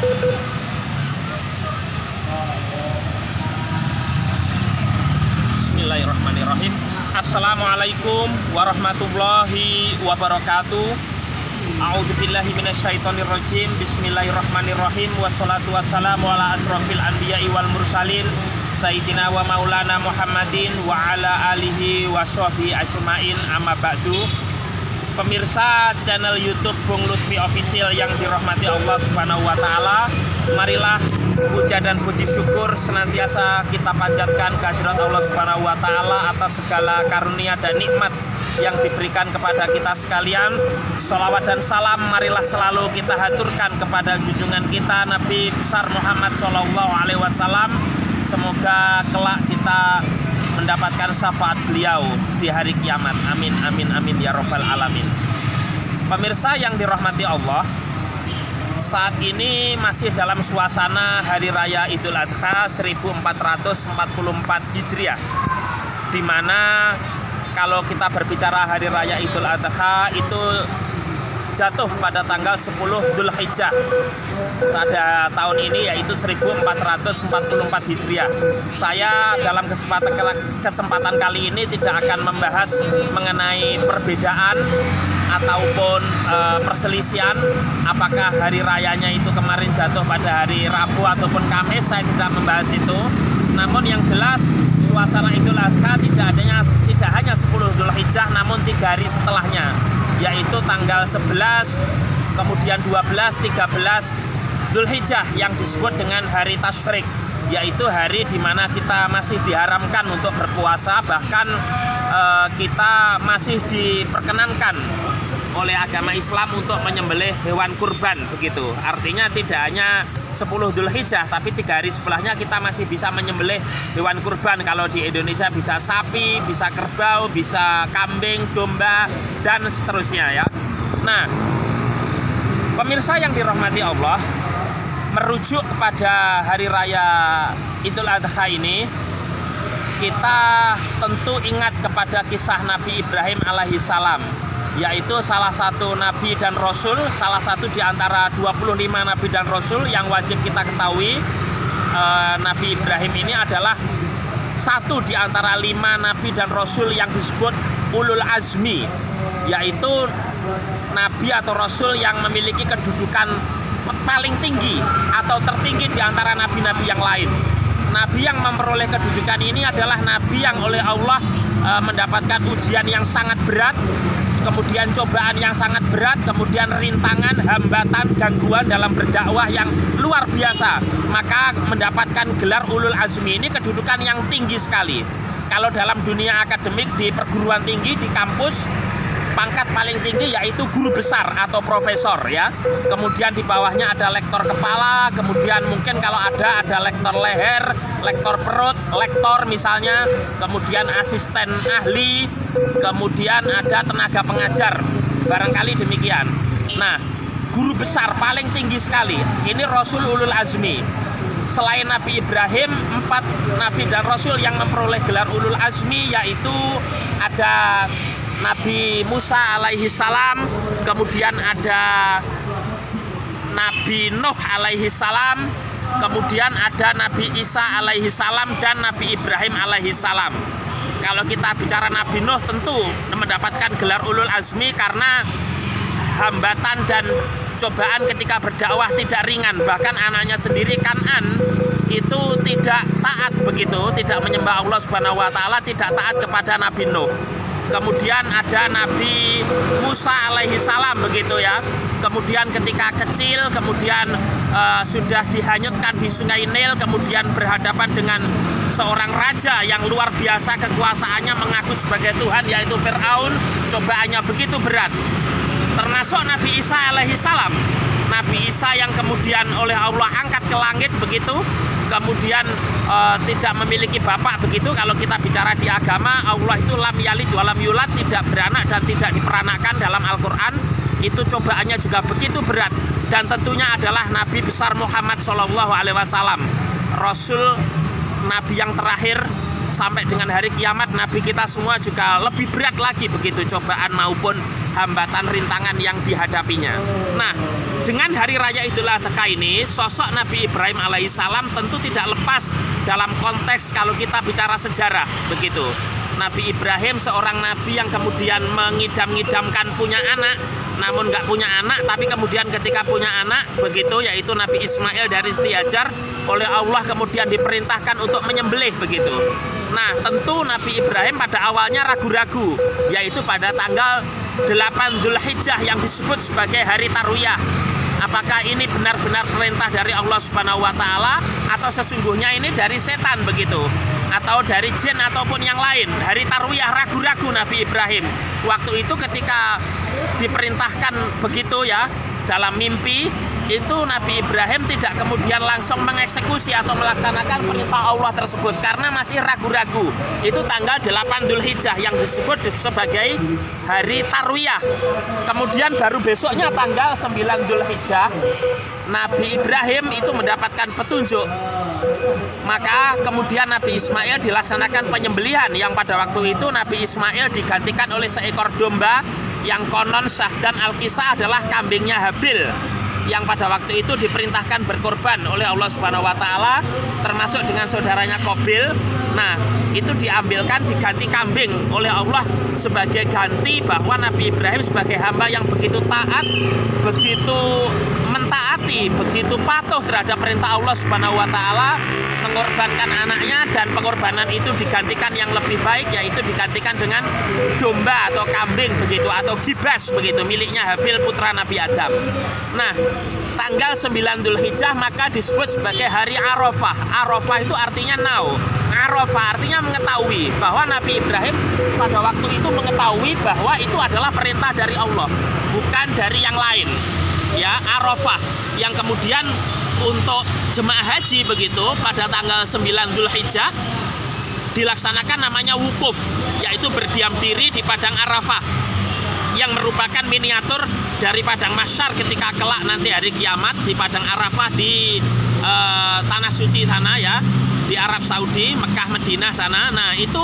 Bismillahirrahmanirrahim. Assalamualaikum warahmatullahi wabarakatuh. A'udzubillahi minasyaitonirrajim. Bismillahirrahmanirrahim. Wassalatu wassalamu ala asrofil anbiya'i wal mursalin Sayyidina wa maulana Muhammadin wa ala alihi wa sahbihi ajmain, amma ba'du. Pemirsa channel YouTube Bung Lutfi Official yang dirahmati Allah Subhanahu wa taala, marilah puja dan puji syukur senantiasa kita panjatkan kehadirat Allah Subhanahu wa taala atas segala karunia dan nikmat yang diberikan kepada kita sekalian. Sholawat dan salam marilah selalu kita haturkan kepada junjungan kita Nabi besar Muhammad SAW. Semoga kelak kita mendapatkan syafaat beliau di hari kiamat. Amin, amin, amin ya robbal alamin. Pemirsa yang dirahmati Allah, saat ini masih dalam suasana Hari Raya Idul Adha 1444 Hijriah, di mana kalau kita berbicara Hari Raya Idul Adha itu jatuh pada tanggal 10 Dzulhijjah pada tahun ini, yaitu 1444 Hijriah. Saya dalam kesempatan kali ini tidak akan membahas mengenai perbedaan ataupun perselisihan apakah hari rayanya itu kemarin jatuh pada hari Rabu ataupun Kamis. Saya tidak membahas itu. Namun yang jelas suasana Idul Adha tidak hanya 10 Dzulhijjah, namun 3 hari setelahnya, yaitu tanggal 11, kemudian 12, 13 Dzulhijjah yang disebut dengan hari Tasyrik, yaitu hari di mana kita masih diharamkan untuk berpuasa, bahkan kita masih diperkenankan oleh agama Islam untuk menyembelih hewan kurban begitu. Artinya tidak hanya 10 Dzulhijjah, tapi 3 hari sebelahnya kita masih bisa menyembelih hewan kurban. Kalau di Indonesia bisa sapi, bisa kerbau, bisa kambing, domba, dan seterusnya ya. Nah, pemirsa yang dirahmati Allah, merujuk kepada hari raya Idul Adha ini, kita tentu ingat kepada kisah Nabi Ibrahim alaihi salam, yaitu salah satu nabi dan rasul, salah satu di antara 25 nabi dan rasul yang wajib kita ketahui. Nabi Ibrahim ini adalah satu di antara 5 nabi dan rasul yang disebut ulul azmi, yaitu nabi atau rasul yang memiliki kedudukan paling tinggi atau tertinggi di antara nabi-nabi yang lain. Nabi yang memperoleh kedudukan ini adalah nabi yang oleh Allah mendapatkan ujian yang sangat berat, kemudian cobaan yang sangat berat, kemudian rintangan, hambatan, gangguan dalam berdakwah yang luar biasa. Maka mendapatkan gelar ulul azmi ini kedudukan yang tinggi sekali. Kalau dalam dunia akademik di perguruan tinggi, di kampus, pangkat paling tinggi yaitu guru besar atau profesor ya. Kemudian di bawahnya ada lektor kepala, kemudian mungkin kalau ada lektor leher, lektor perut, lektor misalnya, kemudian asisten ahli, kemudian ada tenaga pengajar, barangkali demikian. Nah, guru besar paling tinggi sekali ini Rasul ulul azmi. Selain Nabi Ibrahim, 4 nabi dan rasul yang memperoleh gelar ulul azmi, yaitu ada Nabi Musa alaihi salam, kemudian ada Nabi Nuh alaihi salam, kemudian ada Nabi Isa alaihi salam, dan Nabi Ibrahim alaihi salam. Kalau kita bicara Nabi Nuh tentu mendapatkan gelar ulul azmi karena hambatan dan cobaan ketika berdakwah tidak ringan. Bahkan anaknya sendiri Kan'an itu tidak taat begitu, tidak menyembah Allah Subhanahu wa taala, tidak taat kepada Nabi Nuh. Kemudian ada Nabi Musa alaihi salam begitu ya. Kemudian ketika kecil, kemudian sudah dihanyutkan di sungai Nil, kemudian berhadapan dengan seorang raja yang luar biasa kekuasaannya, mengaku sebagai Tuhan, yaitu Fir'aun. Cobaannya begitu berat. Termasuk Nabi Isa alaihi salam, Nabi Isa yang kemudian oleh Allah angkat ke langit begitu, kemudian tidak memiliki bapak begitu. Kalau kita bicara di agama, Allah itu lam yalid walam yulad, tidak beranak dan tidak diperanakkan dalam Al-Quran. Itu cobaannya juga begitu berat. Dan tentunya adalah Nabi besar Muhammad SAW, Rasul, Nabi yang terakhir sampai dengan hari kiamat. Nabi kita semua juga lebih berat lagi begitu cobaan maupun hambatan rintangan yang dihadapinya. Nah, dengan hari raya Idul Adha ini, sosok Nabi Ibrahim alaihissalam tentu tidak lepas dalam konteks kalau kita bicara sejarah, begitu. Nabi Ibrahim seorang nabi yang kemudian mengidam-ngidamkan punya anak, namun nggak punya anak, tapi kemudian ketika punya anak, begitu, yaitu Nabi Ismail dari Siti Hajar, oleh Allah kemudian diperintahkan untuk menyembelih, begitu. Nah, tentu Nabi Ibrahim pada awalnya ragu-ragu, yaitu pada tanggal 8 Dzulhijjah yang disebut sebagai hari Tarwiyah. Apakah ini benar-benar perintah dari Allah Subhanahu wa Ta'ala, atau sesungguhnya ini dari setan, begitu, atau dari jin ataupun yang lain. Hari Tarwiyah, ragu-ragu Nabi Ibrahim. Waktu itu ketika diperintahkan begitu ya, dalam mimpi itu Nabi Ibrahim tidak kemudian langsung mengeksekusi atau melaksanakan perintah Allah tersebut karena masih ragu-ragu. Itu tanggal 8 Dzulhijjah yang disebut sebagai hari Tarwiyah. Kemudian baru besoknya tanggal 9 Dzulhijjah Nabi Ibrahim itu mendapatkan petunjuk. Maka kemudian Nabi Ismail dilaksanakan penyembelihan, yang pada waktu itu Nabi Ismail digantikan oleh seekor domba yang konon Syah dan Al-Qisah adalah kambingnya Habil, yang pada waktu itu diperintahkan berkorban oleh Allah Subhanahu wa Ta'ala, termasuk dengan saudaranya Qabil. Nah, itu diambilkan diganti kambing oleh Allah sebagai ganti bahwa Nabi Ibrahim sebagai hamba yang begitu taat, begitu mentaati, begitu patuh terhadap perintah Allah Subhanahu wa Ta'ala, mengorbankan anaknya, dan pengorbanan itu digantikan yang lebih baik, yaitu digantikan dengan domba atau kambing, begitu, atau gibas, begitu, miliknya Habil putra Nabi Adam. Nah, tanggal 9 Dzulhijjah maka disebut sebagai hari Arafah. Arafah itu artinya now. Arafah artinya mengetahui, bahwa Nabi Ibrahim pada waktu itu mengetahui bahwa itu adalah perintah dari Allah, bukan dari yang lain. Ya, Arafah yang kemudian untuk jemaah haji, begitu, pada tanggal 9 Dzulhijjah dilaksanakan namanya wukuf, yaitu berdiam diri di padang Arafah, yang merupakan miniatur dari padang mahsyar ketika kelak nanti hari kiamat di padang Arafah di tanah suci sana ya, di Arab Saudi, Mekah, Madinah sana. Nah, itu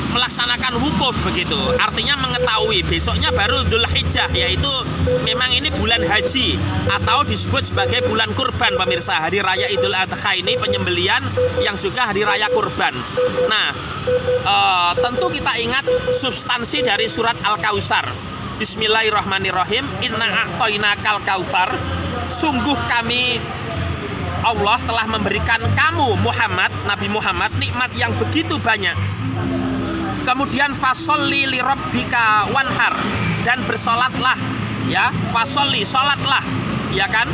melaksanakan wukuf, begitu, artinya mengetahui besoknya baru Dzulhijjah, yaitu memang ini bulan haji atau disebut sebagai bulan kurban, pemirsa. Hari raya Idul Adha ini penyembelian yang juga hari raya kurban. Nah, tentu kita ingat substansi dari surat Al-Kautsar. Bismillahirrahmanirrahim. Inna a'toinakal kautsar. Sungguh kami Allah telah memberikan kamu Muhammad, Nabi Muhammad, nikmat yang begitu banyak. Kemudian fasolli li rabbika wanhar, dan bersolatlah ya, fasolli, solatlah ya kan,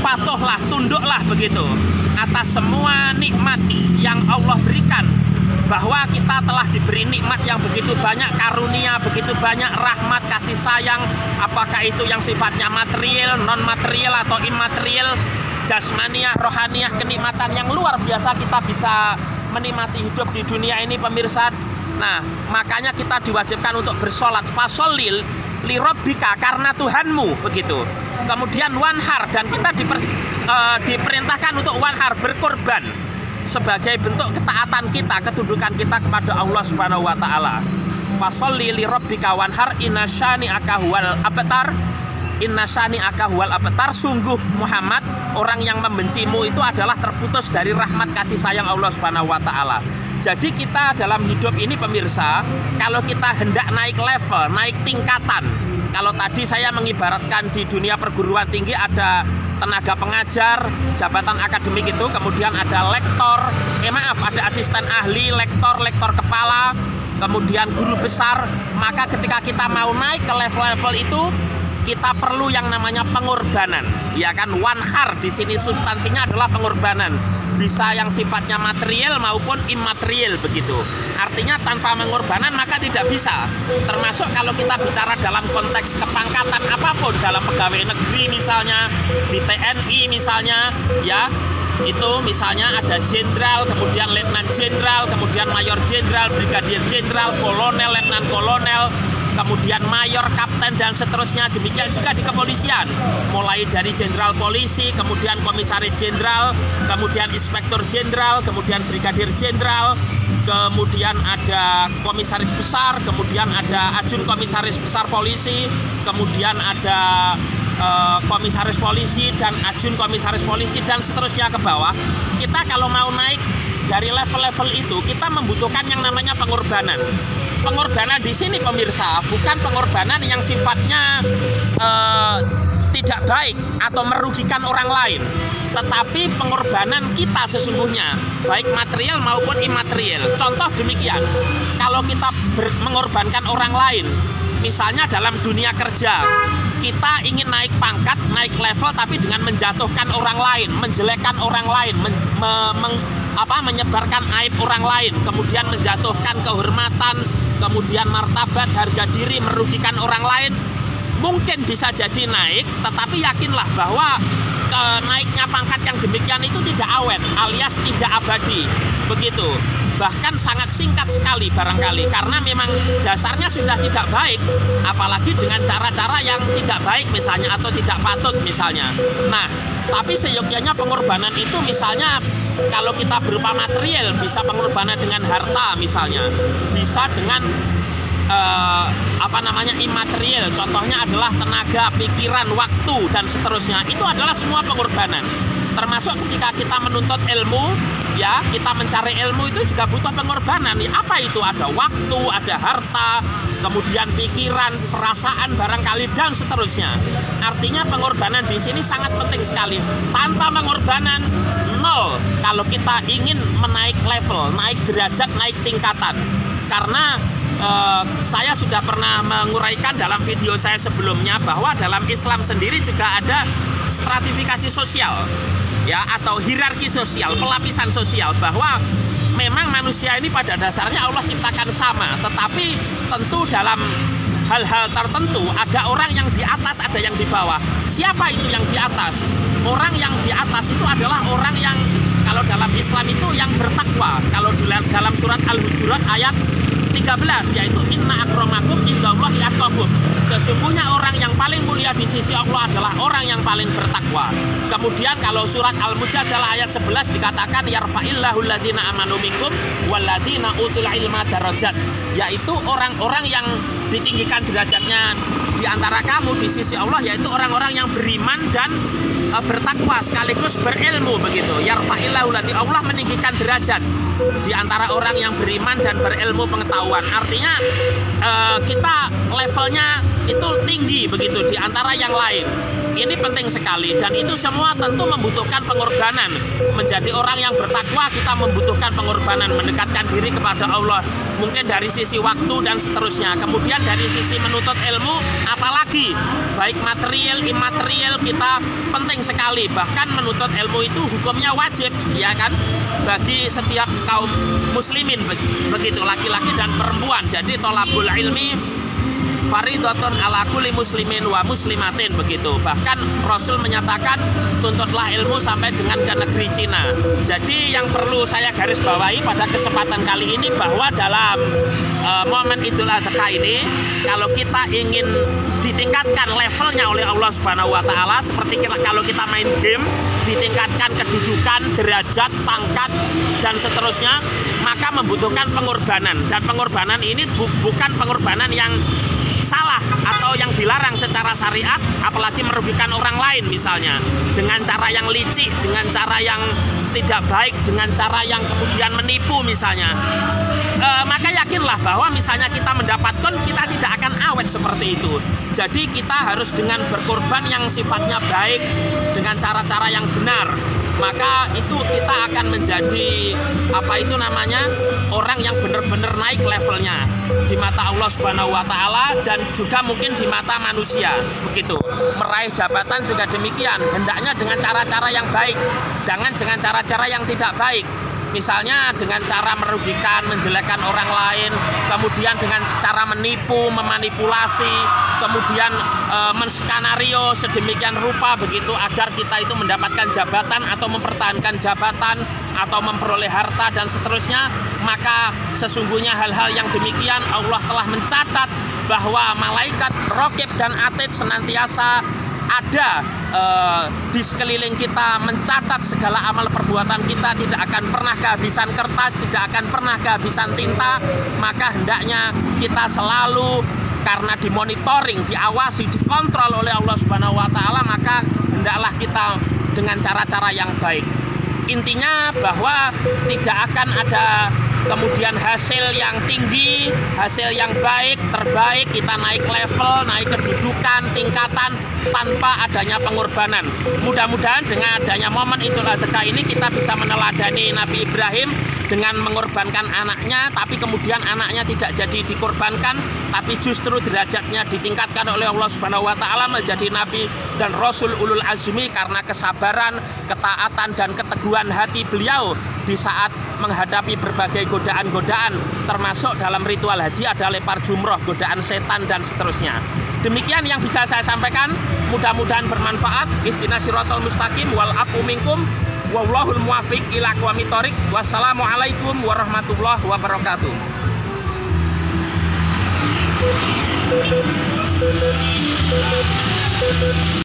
patuhlah, tunduklah, begitu, atas semua nikmat yang Allah berikan, bahwa kita telah diberi nikmat yang begitu banyak, karunia begitu banyak, rahmat, kasih sayang, apakah itu yang sifatnya material, non material atau imaterial, jasmaniah, rohaniah, kenikmatan yang luar biasa kita bisa menikmati hidup di dunia ini, pemirsa. Nah, makanya kita diwajibkan untuk bersolat, fasolil li rabbika, karena Tuhanmu, begitu. Kemudian wanhar, dan kita diperintahkan untuk wanhar, berkorban, sebagai bentuk ketaatan kita, ketundukan kita kepada Allah Subhanahu wa Ta'ala. Fasolli li rabbika wanhar, inna syani'aka huwal abtar. Inna syani'aka huwal abtar, sungguh Muhammad, orang yang membencimu itu adalah terputus dari rahmat kasih sayang Allah Subhanahu wa Ta'ala. Jadi kita dalam hidup ini, pemirsa, kalau kita hendak naik level, naik tingkatan, kalau tadi saya mengibaratkan di dunia perguruan tinggi ada tenaga pengajar, jabatan akademik itu, kemudian ada lektor, ada asisten ahli, lektor kepala, kemudian guru besar. Maka ketika kita mau naik ke level-level itu, kita perlu yang namanya pengorbanan, ya kan? Wanhar di sini substansinya adalah pengorbanan, bisa yang sifatnya material maupun imaterial, begitu. Artinya tanpa pengorbanan maka tidak bisa. Termasuk kalau kita bicara dalam konteks kepangkatan apapun, dalam pegawai negeri misalnya, di TNI misalnya, ya, itu misalnya ada jenderal, kemudian letnan jenderal, kemudian mayor jenderal, brigadier jenderal, kolonel, letnan kolonel, kemudian mayor, kapten, dan seterusnya. Demikian juga di kepolisian, mulai dari jenderal polisi, kemudian komisaris jenderal, kemudian inspektur jenderal, kemudian brigadir jenderal, kemudian ada komisaris besar, kemudian ada ajun komisaris besar polisi, kemudian ada komisaris polisi dan ajun komisaris polisi, dan seterusnya ke bawah. Kita kalau mau naik dari level-level itu, kita membutuhkan yang namanya pengorbanan. Pengorbanan di sini pemirsa bukan pengorbanan yang sifatnya tidak baik atau merugikan orang lain, tetapi pengorbanan kita sesungguhnya baik material maupun imaterial. Contoh demikian, kalau kita mengorbankan orang lain, misalnya dalam dunia kerja, kita ingin naik pangkat, naik level, tapi dengan menjatuhkan orang lain, menjelekkan orang lain, menyebarkan aib orang lain, kemudian menjatuhkan kehormatan, kemudian martabat, harga diri, merugikan orang lain, mungkin bisa jadi naik, tetapi yakinlah bahwa naiknya pangkat yang demikian itu tidak awet, alias tidak abadi, begitu. Bahkan sangat singkat sekali barangkali, karena memang dasarnya sudah tidak baik, apalagi dengan cara-cara yang tidak baik misalnya, atau tidak patut misalnya. Nah, tapi seyogyanya pengorbanan itu misalnya kalau kita berupa material, bisa pengorbanan dengan harta misalnya, bisa dengan imaterial, contohnya adalah tenaga, pikiran, waktu, dan seterusnya. Itu adalah semua pengorbanan. Termasuk ketika kita menuntut ilmu, ya, kita mencari ilmu itu juga butuh pengorbanan. Apa itu? Ada waktu, ada harta, kemudian pikiran, perasaan barangkali, dan seterusnya. Artinya pengorbanan di sini sangat penting sekali. Tanpa pengorbanan, nol kalau kita ingin menaik level, naik derajat, naik tingkatan. Karena saya sudah pernah menguraikan dalam video saya sebelumnya bahwa dalam Islam sendiri juga ada stratifikasi sosial, ya, atau hierarki sosial, pelapisan sosial, bahwa memang manusia ini pada dasarnya Allah ciptakan sama, tetapi tentu dalam hal-hal tertentu ada orang yang di atas, ada yang di bawah. Siapa itu yang di atas? Orang yang di atas itu adalah orang yang kalau dalam Islam itu yang bertakwa. Kalau dalam surat Al-Hujurat ayat 13, yaitu inna akramakum indallahi atqakum. Sesungguhnya orang yang paling mulia di sisi Allah adalah orang yang paling bertakwa. Kemudian kalau surat Al-Mujadalah ayat 11 dikatakan yarfa'illahu alladzina amanu minkum walladzina utul ilma darajat, yaitu orang-orang yang ditinggikan derajatnya di antara kamu di sisi Allah, yaitu orang-orang yang beriman dan bertakwa sekaligus berilmu, begitu. Yarfa'illahu alladzina, Allah meninggikan derajat di antara orang yang beriman dan berilmu pengetahuan. Artinya kita levelnya itu tinggi begitu di antara yang lain. Ini penting sekali, dan itu semua tentu membutuhkan pengorbanan. Menjadi orang yang bertakwa, kita membutuhkan pengorbanan, mendekatkan diri kepada Allah, mungkin dari sisi waktu dan seterusnya. Kemudian dari sisi menuntut ilmu, apalagi baik material, imaterial, kita penting sekali. Bahkan menuntut ilmu itu hukumnya wajib, ya kan, bagi setiap kaum muslimin, begitu, laki-laki dan perempuan. Jadi tolabul ilmi faridotun ala kulli muslimin wa muslimatin, begitu. Bahkan Rasul menyatakan tuntutlah ilmu sampai dengan ke negeri Cina. Jadi yang perlu saya garis bawahi pada kesempatan kali ini bahwa dalam momen Idul Adha ini, kalau kita ingin ditingkatkan levelnya oleh Allah Subhanahu wa taala, seperti kalau kita main game, ditingkatkan kedudukan, derajat, pangkat, dan seterusnya, maka membutuhkan pengorbanan. Dan pengorbanan ini bukan pengorbanan yang salah atau yang dilarang secara syariat, apalagi merugikan orang lain misalnya, dengan cara yang licik, dengan cara yang tidak baik, dengan cara yang kemudian menipu misalnya. Maka yakinlah bahwa misalnya kita mendapatkan, kita tidak akan awet seperti itu. Jadi kita harus dengan berkorban yang sifatnya baik, dengan cara-cara yang benar, maka itu kita akan menjadi orang yang benar-benar naik levelnya di mata Allah Subhanahu wa taala, dan juga mungkin di mata manusia, begitu. Meraih jabatan juga demikian, hendaknya dengan cara-cara yang baik, jangan dengan cara-cara yang tidak baik. Misalnya dengan cara merugikan, menjelekkan orang lain, kemudian dengan cara menipu, memanipulasi, kemudian menskenario sedemikian rupa begitu agar kita itu mendapatkan jabatan atau mempertahankan jabatan atau memperoleh harta dan seterusnya. Maka sesungguhnya hal-hal yang demikian Allah telah mencatat bahwa malaikat raqib dan atid senantiasa ada di sekeliling kita, mencatat segala amal perbuatan kita, tidak akan pernah kehabisan kertas, tidak akan pernah kehabisan tinta. Maka hendaknya kita selalu, karena dimonitoring, diawasi, dikontrol oleh Allah Subhanahu wa Ta'ala, maka hendaklah kita dengan cara-cara yang baik. Intinya bahwa tidak akan ada kemudian hasil yang tinggi, hasil yang baik, terbaik, kita naik level, naik kedudukan, tingkatan tanpa adanya pengorbanan. Mudah-mudahan dengan adanya momen Idul Adha ini kita bisa meneladani Nabi Ibrahim dengan mengorbankan anaknya, tapi kemudian anaknya tidak jadi dikorbankan, tapi justru derajatnya ditingkatkan oleh Allah Subhanahu wa Ta'ala menjadi nabi dan rasul ulul azmi karena kesabaran, ketaatan dan keteguhan hati beliau di saat menghadapi berbagai godaan-godaan, termasuk dalam ritual haji ada lempar jumroh, godaan setan dan seterusnya. Demikian yang bisa saya sampaikan, mudah-mudahan bermanfaat. Ihdinas siratal mustaqim wal afu minkum wallahul muwaffiq ila aqwamit thoriq. Wassalamualaikum warahmatullahi wabarakatuh.